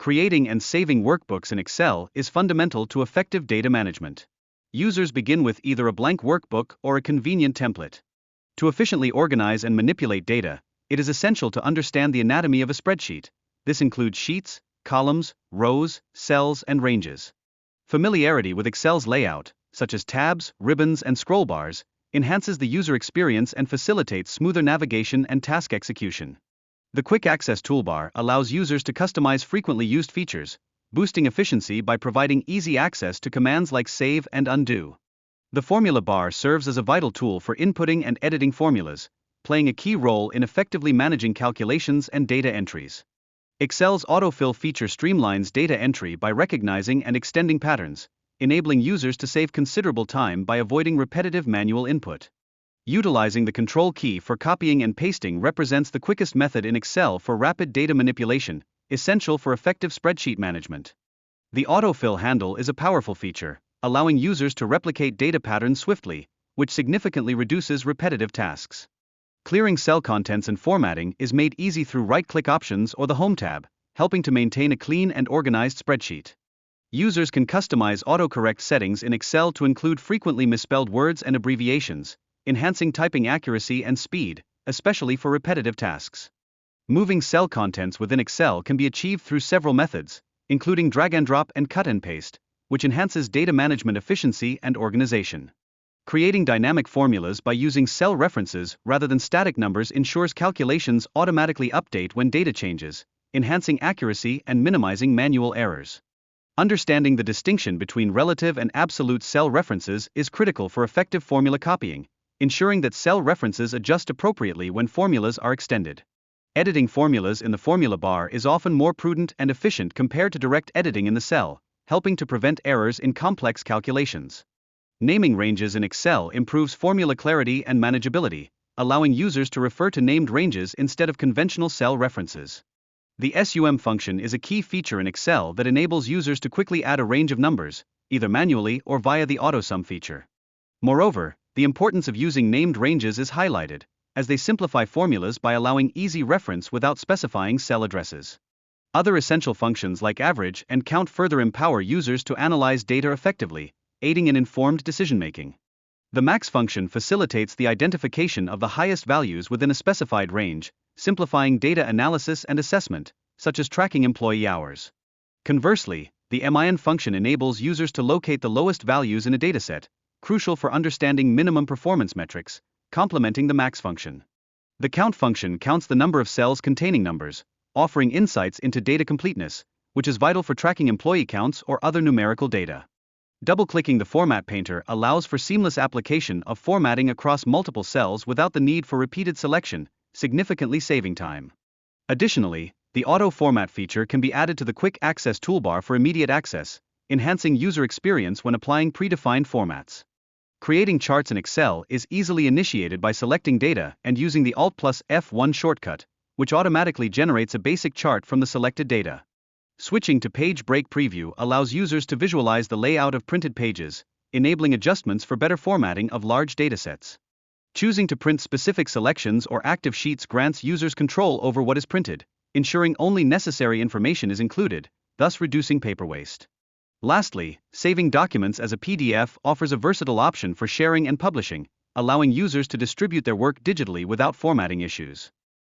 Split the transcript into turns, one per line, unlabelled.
Creating and saving workbooks in Excel is fundamental to effective data management. Users begin with either a blank workbook or a convenient template. To efficiently organize and manipulate data, it is essential to understand the anatomy of a spreadsheet. This includes sheets, columns, rows, cells, and ranges. Familiarity with Excel's layout, such as tabs, ribbons, and scroll bars, enhances the user experience and facilitates smoother navigation and task execution. The Quick Access toolbar allows users to customize frequently used features, boosting efficiency by providing easy access to commands like save and undo. The formula bar serves as a vital tool for inputting and editing formulas, playing a key role in effectively managing calculations and data entries. Excel's autofill feature streamlines data entry by recognizing and extending patterns, enabling users to save considerable time by avoiding repetitive manual input. Utilizing the Control key for copying and pasting represents the quickest method in Excel for rapid data manipulation, essential for effective spreadsheet management. The autofill handle is a powerful feature, allowing users to replicate data patterns swiftly, which significantly reduces repetitive tasks. Clearing cell contents and formatting is made easy through right-click options or the Home tab, helping to maintain a clean and organized spreadsheet. Users can customize autocorrect settings in Excel to include frequently misspelled words and abbreviations, enhancing typing accuracy and speed, especially for repetitive tasks. Moving cell contents within Excel can be achieved through several methods, including drag and drop and cut and paste, which enhances data management efficiency and organization. Creating dynamic formulas by using cell references rather than static numbers ensures calculations automatically update when data changes, enhancing accuracy and minimizing manual errors. Understanding the distinction between relative and absolute cell references is critical for effective formula copying, ensuring that cell references adjust appropriately when formulas are extended. Editing formulas in the formula bar is often more prudent and efficient compared to direct editing in the cell, helping to prevent errors in complex calculations. Naming ranges in Excel improves formula clarity and manageability, allowing users to refer to named ranges instead of conventional cell references. The SUM function is a key feature in Excel that enables users to quickly add a range of numbers, either manually or via the AutoSum feature. Moreover, the importance of using named ranges is highlighted, as they simplify formulas by allowing easy reference without specifying cell addresses. Other essential functions like average and count further empower users to analyze data effectively, aiding in informed decision-making. The max function facilitates the identification of the highest values within a specified range, simplifying data analysis and assessment, such as tracking employee hours. Conversely, the min function enables users to locate the lowest values in a dataset, crucial for understanding minimum performance metrics, complementing the max function. The count function counts the number of cells containing numbers, offering insights into data completeness, which is vital for tracking employee counts or other numerical data. Double-clicking the Format Painter allows for seamless application of formatting across multiple cells without the need for repeated selection, significantly saving time. Additionally, the Auto Format feature can be added to the Quick Access toolbar for immediate access, enhancing user experience when applying predefined formats. Creating charts in Excel is easily initiated by selecting data and using the Alt+F1 shortcut, which automatically generates a basic chart from the selected data. Switching to Page Break Preview allows users to visualize the layout of printed pages, enabling adjustments for better formatting of large datasets. Choosing to print specific selections or active sheets grants users control over what is printed, ensuring only necessary information is included, thus reducing paper waste. Lastly, saving documents as a PDF offers a versatile option for sharing and publishing, allowing users to distribute their work digitally without formatting issues.